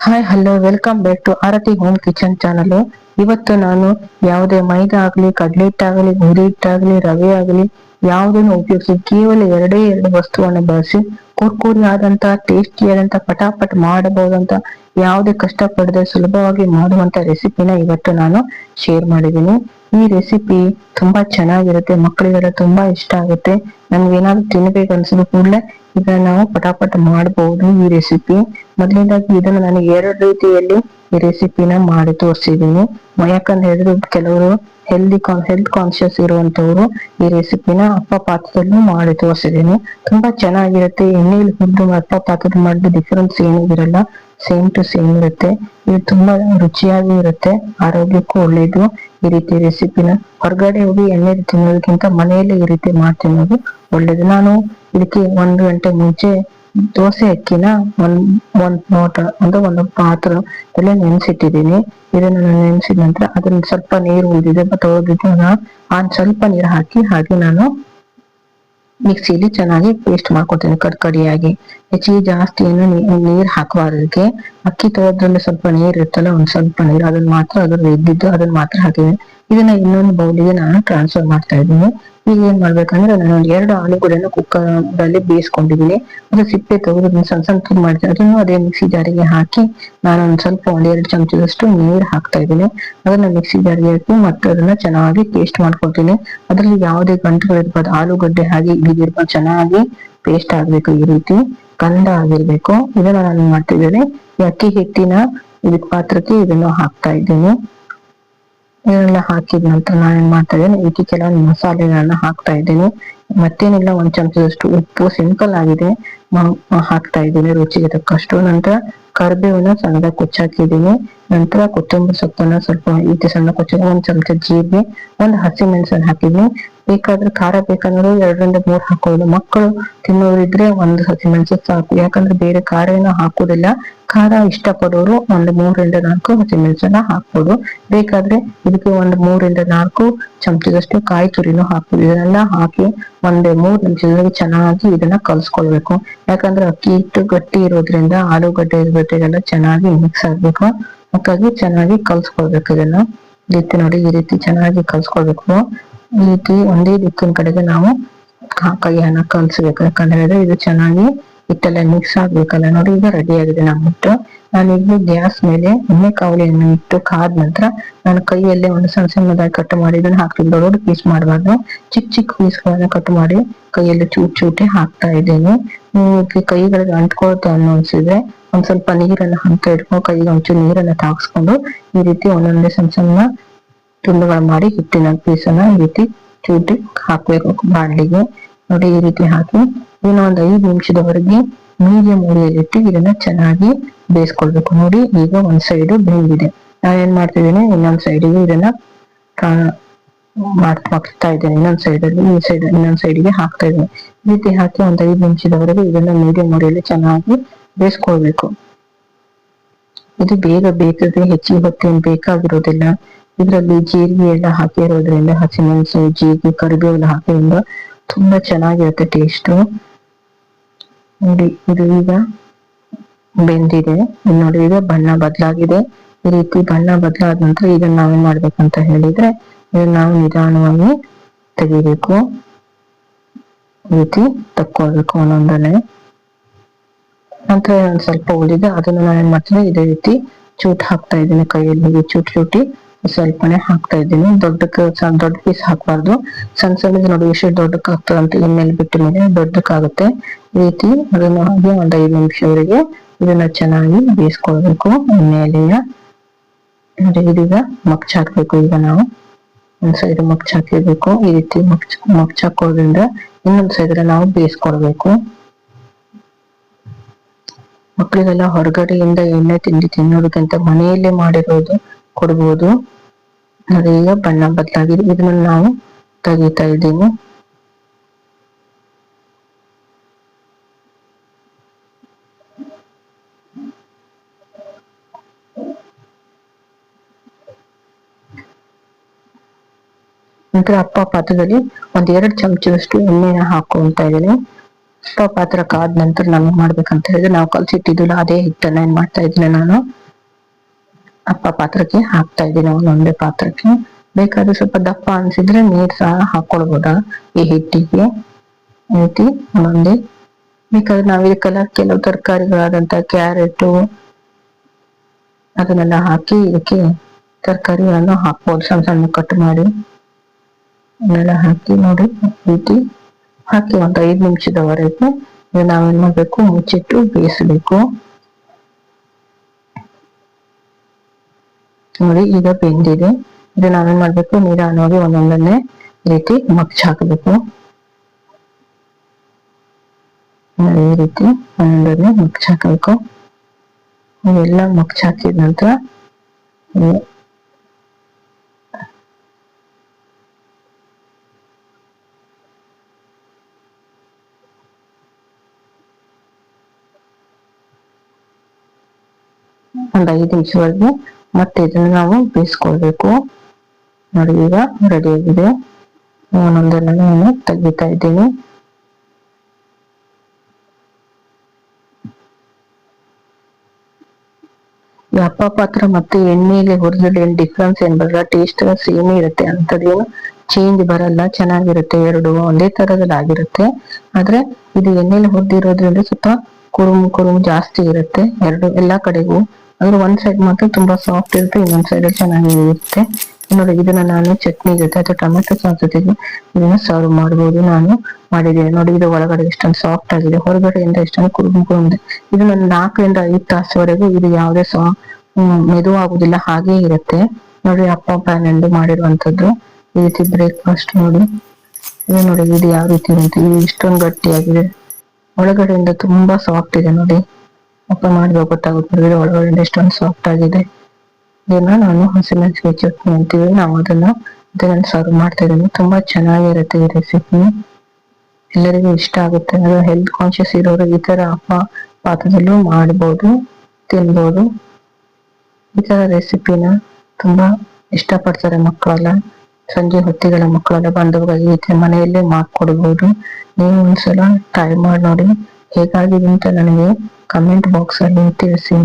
Hi hello welcome back to Aarti home kitchen channel. ಇವತ್ತು ನಾನು ಯಾವುದೇ ಮೈದಾ ಆಗಲಿ, ಕಡಲೆ ಹಿಟ್ಟಾಗಲಿ, ಗೋಧಿ ಹಿಟ್ಟಾಗಲಿ, ರವೆ ಆಗಲಿ ಯಾವುದನ್ನು ಉಪಯೋಗಿಸಿ ಕೇವಲ ಎರಡು ವಸ್ತುವನ್ನು ಬಳಸಿ ಕುರ್ಕುರಿ ಆದಂತ ಟೇಸ್ಟಿ ಆದಂತ ಪಟಾಪಟ್ ಮಾಡಬಹುದಂತ ಯಾವುದೇ ಕಷ್ಟಪಡದೆ ಸುಲಭವಾಗಿ ಮಾಡುವಂತ ರೆಸಿಪಿನ ಇವತ್ತು ನಾನು ಶೇರ್ ಮಾಡಿದ್ದೀನಿ. ಈ ರೆಸಿಪಿ ತುಂಬಾ ಚೆನ್ನಾಗಿರುತ್ತೆ, ಮಕ್ಕಳಿಗೆಲ್ಲ ತುಂಬಾ ಇಷ್ಟ ಆಗುತ್ತೆ. ನಮ್ಗೆ ಏನಾದ್ರು ತಿನ್ಬೇಕು ಅನ್ಸಿದ್ರು ಕೂಡಲೇ ಇದನ್ನ ನಾವು ಪಟಾಪಟ್ ಮಾಡಬಹುದು. ಈ ರೆಸಿಪಿ ಮೊದಲನೇದಾಗಿ ಇದನ್ನು ನಾನು ಎರಡು ರೀತಿಯಲ್ಲಿ ಈ ರೆಸಿಪಿನ ಮಾಡಿ ತೋರಿಸಿದೀನಿ. ಯಾಕಂತ ಹೇಳಿದ್ರೆ ಕೆಲವರು ಹೆಲ್ತ್ ಕಾನ್ಶಿಯಸ್ ಇರುವಂತವ್ರು ಈ ರೆಸಿಪಿನ ಅಪ್ಪ ಪಾತ್ರದಲ್ಲೂ ಮಾಡಿ ತೋರಿಸಿದೀನಿ. ತುಂಬಾ ಚೆನ್ನಾಗಿರುತ್ತೆ. ಎಣ್ಣೆಯಲ್ಲಿ ಹುರಿದು ಅಪ್ಪ ಪಾತ್ರದ ಮಾಡಿದ ಡಿಫರೆನ್ಸ್ ಏನೂ ಇರಲ್ಲ, ಸೇಮ್ ಟು ಸೇಮ್ ಇರುತ್ತೆ. ಇದು ತುಂಬಾ ರುಚಿಯಾಗಿ ಇರುತ್ತೆ, ಆರೋಗ್ಯಕ್ಕೂ ಒಳ್ಳೇದು. ಈ ರೀತಿ ರೆಸಿಪಿನ ಹೊರಗಡೆ ಹೋಗಿ ಎಣ್ಣೆ ತಿನ್ನೋದಕ್ಕಿಂತ ಮನೆಯಲ್ಲೇ ಈ ರೀತಿ ಮಾಡಿ ತಿನ್ನೋದು ಒಳ್ಳೇದು. ನಾನು ಇದಕ್ಕೆ 1 ಗಂಟೆ ಮುಂಚೆ ದೋಸೆ ಅಕ್ಕಿನ ಒಂದ್ ಲೋಟ ಅಂದ್ರೆ ಒಂದು ಪಾತ್ರದಲ್ಲಿ ನೆನ್ಸಿಟ್ಟಿದ್ದೀನಿ. ಇದನ್ನ ನೆನ್ಸಿದ ನಂತರ ಅದನ್ನ ಸ್ವಲ್ಪ ನೀರು ಉಳಿದಿದೆ ತೊಳೆದಿದ್ದು ಸ್ವಲ್ಪ ನೀರು ಹಾಕಿ ಹಾಗೆ ನಾನು ಮಿಕ್ಸಿಲಿ ಚೆನ್ನಾಗಿ ಪೇಸ್ಟ್ ಮಾಡ್ಕೊತೀನಿ ಕಡ್ಕಡಿಯಾಗಿ. ಹೆಚ್ಚಿಗೆ ಜಾಸ್ತಿ ಏನು ನೀರ್ ಹಾಕಬಾರ್ದಕ್ಕೆ. ಅಕ್ಕಿ ತೊಳೆದ್ರಲ್ಲಿ ಸ್ವಲ್ಪ ನೀರ್ ಇರ್ತಲ್ಲ, ಒಂದ್ ಸ್ವಲ್ಪ ನೀರು ಅದನ್ನ ಮಾತ್ರ ಅದ್ರ ಇದ್ದಿದ್ದು ಅದನ್ನ ಮಾತ್ರ ಹಾಕಿದ್ದೀನಿ. ಇದನ್ನ ಇನ್ನೊಂದು ಬೌಲಿಗೆ ನಾನು ಟ್ರಾನ್ಸ್ಫರ್ ಮಾಡ್ತಾ ಇದ್ದೀನಿ. ಈಗ ಏನ್ ಮಾಡ್ಬೇಕಂದ್ರೆ ನಾನು 2 ಆಲೂಗಡ್ಡೆನ ಕುಕ್ಕರ್ ಅಲ್ಲಿ ಬೇಯಿಸ್ಕೊಂಡಿದ್ದೀನಿ. ಅದು ಸಿಪ್ಪೆ ತೆಗೆದು ಸಣ್ಣ ಸಣ್ಣ ತುಂಡು ಮಾಡ್ತೀನಿ. ಅದನ್ನು ಅದೇ ಮಿಕ್ಸಿ ಜಾರಿಗೆ ಹಾಕಿ ನಾನು ಒಂದ್ 2 ಚಮಚದಷ್ಟು ನೀರ್ ಹಾಕ್ತಾ ಇದ್ದೀನಿ. ಅದನ್ನ ಮಿಕ್ಸಿ ಜಾರಿಗೆ ಹಾಕಿ ಮತ್ತೆ ಅದನ್ನ ಚೆನ್ನಾಗಿ ಪೇಸ್ಟ್ ಮಾಡ್ಕೊತೀನಿ. ಅದ್ರಲ್ಲಿ ಯಾವುದೇ ಗಂಟುಗಳು ಇರ್ಬಾರ್ದು, ಆಲೂಗಡ್ಡೆ ಹಾಗೆ ಇಳಿದಿರ್ಬಾರ್ದು, ಚೆನ್ನಾಗಿ ಪೇಸ್ಟ್ ಆಗ್ಬೇಕು, ಈ ರೀತಿ ಕಂದ ಆಗಿರ್ಬೇಕು. ಇದನ್ನ ನಾನು ಮಾಡ್ತಿದ್ದೀನಿ. ಈ ಅಕ್ಕಿ ಹಿಟ್ಟಿನ ಇದಕ್ ಪಾತ್ರಕ್ಕೆ ಇದನ್ನು ಹಾಕ್ತಾ ಇದ್ದೀನಿ. ಇದನ್ನೆಲ್ಲ ಹಾಕಿದ ನಂತರ ನಾನು ಏನ್ ಮಾಡ್ತಾ ಇದ್ದೀನಿ, ಇದಕ್ಕೆ ಕೆಲವೊಂದು ಮಸಾಲೆಗಳನ್ನ ಹಾಕ್ತಾ ಇದ್ದೀನಿ. ಮತ್ತೇನಿಲ್ಲ, 1 ಚಮಚದಷ್ಟು ಉಪ್ಪು ಸಿಂಪಲ್ ಆಗಿದೆ ಹಾಕ್ತಾ ಇದ್ದೀನಿ ರುಚಿಗೆ ತಕ್ಕಷ್ಟು. ನಂತರ ಕರಿಬೇವನ್ನ ಸಣ್ಣದಾಗಿ ಕೊಚ್ಚಾಕಿದ್ದೀನಿ. ನಂತರ ಕೊತ್ತಂಬರಿ ಸೊಪ್ಪನ್ನ ಸ್ವಲ್ಪ ಈಚೆ ಸಣ್ಣ ಕೊಚ್ಚ, 1 ಚಮಚ ಜೀರಿಗೆ, 1 ಹಸಿಮೆಣಸನ್ನ ಹಾಕಿದ್ದೀನಿ. ಬೇಕಾದ್ರೆ ಖಾರ ಬೇಕಂದ್ರೆ 2 ರಿಂದ 3 ಹಾಕೋದು. ಮಕ್ಕಳು ತಿನ್ನೋರಿದ್ರೆ 1 ಹಸಿಮೆಣಸು ಸಾಕು, ಯಾಕಂದ್ರೆ ಬೇರೆ ಖಾರ ಏನೋ ಹಾಕೋದಿಲ್ಲ. ಖಾರ ಇಷ್ಟ ಪಡೋರು 1 3 ರಿಂದ 4 ಹಸಿಮೆಣಸನ್ನ ಹಾಕ್ಬೋದು. ಬೇಕಾದ್ರೆ ಇದಕ್ಕೆ 1 3 ರಿಂದ 4 ಚಮಚದಷ್ಟು ಕಾಯಿ ತುರಿನೂ ಹಾಕ್ಬೋದು. ಇದನ್ನೆಲ್ಲ ಹಾಕಿ 1 3 ನಿಮಿಷದಲ್ಲಿ ಚೆನ್ನಾಗಿ ಇದನ್ನ ಕಲ್ಸ್ಕೊಳ್ಬೇಕು. ಯಾಕಂದ್ರೆ ಅಕ್ಕಿ ಹಿಟ್ಟು ಗಟ್ಟಿ ಇರೋದ್ರಿಂದ ಆಲೂಗಡ್ಡೆ ಜೊತೆಗೆಲ್ಲ ಚೆನ್ನಾಗಿ ಮಿಕ್ಸ್ ಆಗ್ಬೇಕು. ಹಾಗಾಗಿ ಚೆನ್ನಾಗಿ ಕಲ್ಸ್ಕೊಳ್ಬೇಕು. ಇದನ್ನ ನೋಡಿ ಈ ರೀತಿ ಚೆನ್ನಾಗಿ ಕಲ್ಸ್ಕೊಳ್ಬೇಕು. ಈ ರೀತಿ ಒಂದೇ ದಿಕ್ಕಿನ ಕಡೆಗೆ ನಾವು ಕೈಯನ್ನ ಕಲ್ಸ್ಬೇಕು. ಯಾಕಂದ್ರೆ ಇದು ಚೆನ್ನಾಗಿ ಹಿಟ್ಟೆಲ್ಲ ಮಿಕ್ಸ್ ಆಗ್ಬೇಕಲ್ಲ. ನೋಡಿ ಈಗ ರೆಡಿ ಆಗಿದೆ ನಮ್ಮ ಹಿಟ್ಟು. ನಾನು ಈಗ ಗ್ಯಾಸ್ ಮೇಲೆ ಎಣ್ಣೆ ಕಾವಲಿಯನ್ನು ಇಟ್ಟು ಕಾದ ನಂತರ ನಾನು ಕೈಯಲ್ಲೇ ಒಂದು ಸಣ್ಣದಾಗಿ ಕಟ್ ಮಾಡಿ ಇದನ್ನ ಹಾಕ್ತೀನಿ. ದೊಡ್ಡ ಪೀಸ್ ಮಾಡಬಾರ್ದು, ಚಿಕ್ಕ ಪೀಸ್ಗಳನ್ನ ಕಟ್ ಮಾಡಿ ಕೈಯಲ್ಲಿ ಚೂಟೆ ಹಾಕ್ತಾ ಇದ್ದೀನಿ. ನೀವು ಕೈಗಳಿಗೆ ಅಂಟ್ಕೊಳ್ತಾ ಅನ್ಸಿದ್ರೆ ಒಂದ್ ಸ್ವಲ್ಪ ನೀರನ್ನ ಹಂತ ಇಟ್ಕೊಂಡು ಕೈಗೆ ಒಂಚೂರು ನೀರನ್ನ ತಾಗಿಸ್ಕೊಂಡು ಈ ರೀತಿ ಒಂದೊಂದೇ ಸಣ್ಣ ತುಂಡುಗಳು ಮಾಡಿ ಹಿಟ್ಟಿನ ಪೀಸನ್ನ ಈ ರೀತಿ ಚೂಟಿ ಹಾಕ್ಬೇಕು ಬಾಣ್ಲಿಗೆ. ನೋಡಿ ಈ ರೀತಿ ಹಾಕಿ ಇದನ್ನ 5 ನಿಮಿಷದವರೆಗೆ ಮೀಡಿಯಂ ಉರಿಯಲ್ಲಿಟ್ಟು ಇದನ್ನ ಚೆನ್ನಾಗಿ ಬೇಯಿಸ್ಕೊಳ್ಬೇಕು. ನೋಡಿ ಈಗ ಒಂದ್ ಸೈಡ್ ಬೆಂದಿದೆ. ನಾನೇನ್ ಮಾಡ್ತಿದ್ದೀನಿ, ಇನ್ನೊಂದ್ ಸೈಡಿಗೆ ಇದನ್ನ ಹಾಕ್ತಾ ಇದ್ದೇನೆ. ಇನ್ನೊಂದ್ ಸೈಡಿಗೆ ಹಾಕ್ತಾ ಇದ್ದೀನಿ. ಈ ರೀತಿ ಹಾಕಿ 5 ನಿಮಿಷದವರೆಗೆ ಇದನ್ನ ಮೀಡಿಯಂ ಉರಿಯಲ್ಲಿ ಚೆನ್ನಾಗಿ ಬೇಯಿಸ್ಕೊಳ್ಬೇಕು. ಇದು ಬೇಗ ಬೇಯ್ತದೆ, ಹೆಚ್ಚಿಗೆ ಹೊತ್ತೇನು ಬೇಕಾಗಿರೋದಿಲ್ಲ. ಇದ್ರಲ್ಲಿ ಜೀರಿಗೆ ಎಲ್ಲ ಹಾಕಿರೋದ್ರಿಂದ, ಹಸಿಮೆಣಸು, ಜೀರಿಗೆ, ಕರಿಬೇವು ಹಾಕಿರೋದ್ರಿಂದ ತುಂಬಾ ಚೆನ್ನಾಗಿರುತ್ತೆ ಟೇಸ್ಟ್. ನೋಡಿ ಇದು ಈಗ ಬೆಂದಿದೆ. ನೋಡಿ ಈಗ ಬಣ್ಣ ಬದಲಾಗಿದೆ. ಈ ರೀತಿ ಬಣ್ಣ ಬದಲಾದ ನಂತರ ಇದನ್ನ ನಾವೇನ್ ಮಾಡ್ಬೇಕಂತ ಹೇಳಿದ್ರೆ ಇದನ್ನ ನಾವು ನಿಧಾನವಾಗಿ ತೆಗಿಬೇಕು. ಈ ರೀತಿ ತಕ್ಕೊಳ್ಬೇಕು ಒಂದೊಂದನೆ. ನಂತರ ಒಂದ್ ಸ್ವಲ್ಪ ಉಳಿದೆ, ಅದನ್ನ ನಾನೇನ್ ಮಾಡ್ತೀನಿ, ಇದೇ ರೀತಿ ಚೂಟ್ ಹಾಕ್ತಾ ಇದ್ದೀನಿ. ಕೈಯಲ್ಲಿ ಚೂಟಿ ಸ್ವಲ್ಪನೇ ಹಾಕ್ತಾ ಇದ್ದೀನಿ. ದೊಡ್ಡ ಪೀಸ್ ಹಾಕ್ಬಾರ್ದು. ಸಣ್ಣದು ನೋಡಿ ಎಷ್ಟು ದೊಡ್ಡಕ್ಕೆ ಆಗ್ತದೆ ಅಂತ ಎಣ್ಣೆಲಿ ಬಿಟ್ಟ ಮೇಲೆ ದೊಡ್ಡಕ್ಕಾಗುತ್ತೆ. ಈ ರೀತಿ ಅದನ್ನ ಹಾಗೆ 5 ನಿಮಿಷವರೆಗೆ ಇದನ್ನ ಚೆನ್ನಾಗಿ ಬೇಯಿಸ್ಕೊಳ್ಬೇಕು ಎಣ್ಣೆಯಲ್ಲಿಯ. ಇದೀಗ ಮಗ್ಚಾಕ್ಬೇಕು. ಈಗ ನಾವು ಒಂದ್ ಸೈಡ್ ಮಗ್ಚಾಕಿರ್ಬೇಕು. ಈ ರೀತಿ ಮಗ್ಚಾಕೋದ್ರಿಂದ ಇನ್ನೊಂದ್ ಸೈಡ್ ನಾವು ಬೇಯಿಸ್ಕೊಳ್ಬೇಕು. ಮಕ್ಕಳಿಗೆಲ್ಲ ಹೊರಗಡೆಯಿಂದ ಎಣ್ಣೆ ತಿಂಡಿ ತಿನ್ನೋದಕ್ಕಿಂತ ಮನೆಯಲ್ಲೇ ಮಾಡಿರೋದು ಕೊಡ್ಬೋದು. ನೋಡಿ ಈಗ ಬಣ್ಣ ಬದಲಾಗಿದೆ. ಇದನ್ನ ನಾವು ತೆಗಿತಾ ಇದ್ದೀನಿ. ನಂತರ ಅಪ್ಪ ಪಾತ್ರದಲ್ಲಿ 1-2 ಚಮಚದಷ್ಟು ಎಣ್ಣೆನ ಹಾಕೊಂತ ಇದ್ದೀನಿ. ಅಪ್ಪ ಪಾತ್ರ ಕಾದ ನಂತರ ನಾವು ಮಾಡ್ಬೇಕಂತ ಹೇಳಿದ್ರೆ ನಾವು ಕಲ್ಸಿಟ್ಟಿದ್ದಿಲ್ಲ ಅದೇ ಹಿಟ್ಟನ್ನ ಏನ್ ಮಾಡ್ತಾ ಇದ್ದೀನಿ ನಾನು ಅಪ್ಪ ಪಾತ್ರಕ್ಕೆ ಹಾಕ್ತಾ ಇದ್ದೀನಿ, ಒಂದೊಂದೇ ಪಾತ್ರಕ್ಕೆ. ಬೇಕಾದ್ರೆ ಸ್ವಲ್ಪ ದಪ್ಪ ಅನ್ಸಿದ್ರೆ ನೀರ್ ಸಹ ಹಾಕೊಳ್ಬೋದ ಈ ಹಿಟ್ಟಿಗೆ. ರೀತಿ ಒಂದೊಂದೇ. ಬೇಕಾದ್ರೆ ನಾವ್ ಇದಕ್ಕೆಲ್ಲ ಕೆಲವು ತರಕಾರಿಗಳಾದಂತ ಕ್ಯಾರೆಟ್ ಅದನ್ನೆಲ್ಲ ಹಾಕಿ ಇದಕ್ಕೆ ತರಕಾರಿಗಳನ್ನು ಹಾಕ್ಬೋದು, ಸಣ್ಣ ಸಣ್ಣ ಕಟ್ ಮಾಡಿ ಅದನ್ನೆಲ್ಲ ಹಾಕಿ ನೋಡಿ ರೀತಿ ಹಾಕಿ ಒಂದು 5 ನಿಮಿಷದವರೆಗೆ ನಾವೇನ್ ಮಾಡ್ಬೇಕು, ಮುಚ್ಚಿಟ್ಟು ಬೇಯಿಸ್ಬೇಕು. ನೋಡಿ ಈಗ ಬೆಂದಿದೆ. ಇದು ನಾವೇನ್ ಮಾಡ್ಬೇಕು, ನಿಧಾನವಾಗಿ ಒಂದೊಂದನ್ನೇ ರೀತಿ ಮಗ್ಚ್ ಹಾಕಬೇಕು. ಈ ರೀತಿ ಒಂದೊಂದನ್ನೇ ಮಗ್ಚ್ ಹಾಕಬೇಕು. ಇವೆಲ್ಲ ಮಗ್ಚ್ ಹಾಕಿದ ನಂತರ ಒಂದು 5 ನಿಮಿಷವರೆಗೆ ಮತ್ತೆ ಇದನ್ನ ನಾವು ಬೇಯಿಸ್ಕೊಳ್ಬೇಕು. ನೋಡಿ ಈಗ ರೆಡಿ ಆಗಿದೆ. ಒಂದೊಂದನ್ನ ನಾನು ತೆಗಿತಾ ಇದ್ದೀನಿ. ಈ ಅಪ್ಪ ಪಾತ್ರ ಮತ್ತೆ ಎಣ್ಣೆಯಲ್ಲಿ ಹುರಿದಲ್ಲಿ ಏನ್ ಡಿಫ್ರೆನ್ಸ್ ಏನ್ ಬರಲ್ಲ, ಟೇಸ್ಟ್ ಸೇಮ್ ಇರುತ್ತೆ, ಅಂತದೇನು ಚೇಂಜ್ ಬರಲ್ಲ, ಚೆನ್ನಾಗಿರುತ್ತೆ. ಎರಡು ಒಂದೇ ತರದಲ್ಲಿ ಆಗಿರುತ್ತೆ. ಆದ್ರೆ ಇದು ಎಣ್ಣೆಲಿ ಹುರಿದಿರೋದ್ರಿಂದ ಸ್ವಲ್ಪ ಕುರುಮ್ ಜಾಸ್ತಿ ಇರುತ್ತೆ ಎಲ್ಲಾ ಕಡೆಗೂ. ಅಂದ್ರೆ ಒಂದ್ ಸೈಡ್ ಮಾತ್ರ ತುಂಬಾ ಸಾಫ್ಟ್ ಇರುತ್ತೆ, ಇನ್ನೊಂದ್ ಸೈಡ್ ಚೆನ್ನಾಗಿ ಇರುತ್ತೆ. ನೋಡಿ ಇದನ್ನ ನಾನು ಚಟ್ನಿ ಜೊತೆ ಅಥವಾ ಟೊಮೆಟೊ ಸಾಸ್ ಜೊತೆಗೆ ಇದನ್ನ ಸರ್ವ್ ಮಾಡ್ಬೋದು. ನಾನು ಮಾಡಿದ್ದೀನಿ ನೋಡಿ, ಇದು ಒಳಗಡೆ ಎಷ್ಟೊಂದು ಸಾಫ್ಟ್ ಆಗಿದೆ, ಹೊರಗಡೆಯಿಂದ ಎಷ್ಟೊಂದು ಕುರುಮ್. ಇದು ನನ್ನ 4 ರಿಂದ 5 ತಾಸವರೆಗೂ ಇದು ಯಾವುದೇ ಮೆದು ಆಗುದಿಲ್ಲ, ಹಾಗೆ ಇರುತ್ತೆ. ನೋಡಿ ಅಪ್ಪ ಪ್ಯಾನೆಂಡು ಮಾಡಿರುವಂತದ್ದು ಈ ರೀತಿ ಬ್ರೇಕ್ಫಾಸ್ಟ್. ನೋಡಿ ಇದು ನೋಡಿ ಇದು ಯಾವ ರೀತಿ ಇರುತ್ತೆ, ಇದು ಇಷ್ಟೊಂದು ಗಟ್ಟಿಯಾಗಿದೆ, ಒಳಗಡೆಯಿಂದ ತುಂಬಾ ಸಾಫ್ಟ್ ಇದೆ. ನೋಡಿ ಅಪ್ಪ ಮಾಡಿದಾಗ ಗೊತ್ತಾಗುತ್ತೆ ಒಳಗಡೆ ಎಷ್ಟೊಂದು ಸಾಫ್ಟ್ ಆಗಿದೆ. ಇದನ್ನ ನಾನು ಹಸಿಮೆಣಸಿನಕಾಯಿ ಚಟ್ನಿ ಅಂತೀವಿ ನಾವು, ಅದನ್ನ ಸರ್ವ್ ಮಾಡ್ತಾ ಇದ್ದೀನಿ. ತುಂಬಾ ಚೆನ್ನಾಗಿರುತ್ತೆ ಈ ರೆಸಿಪಿ, ಎಲ್ಲರಿಗೂ ಇಷ್ಟ ಆಗುತ್ತೆ. ಅದು ಹೆಲ್ತ್ ಕಾನ್ಶಿಯಸ್ ಇರೋರು ಈ ತರ ಅಪ್ಪ ಪಾತ್ರದಲ್ಲೂ ಮಾಡ್ಬೋದು, ತಿನ್ಬೋದು. ಈ ತರ ರೆಸಿಪಿನ ತುಂಬಾ ಇಷ್ಟಪಡ್ತಾರೆ ಮಕ್ಕಳೆಲ್ಲ. ಸಂಜೆ ಹೊತ್ತಿಗೆಲ್ಲ ಮಕ್ಕಳೆಲ್ಲ ಬಂದವುಗಳಿಗೆ ಮನೆಯಲ್ಲೇ ಮಾಡ್ಕೊಡ್ಬೋದು. ನೀವು ಒಂದ್ಸಲ ಟ್ರೈ ಮಾಡಿ ನೋಡಿ, ಹೇಗಾಗಿದೆ ಅಂತ ನನಗೆ ಕಮೆಂಟ್ ಬಾಕ್ಸ್ ಅಲ್ಲಿ ತಿಳಿಸಿ.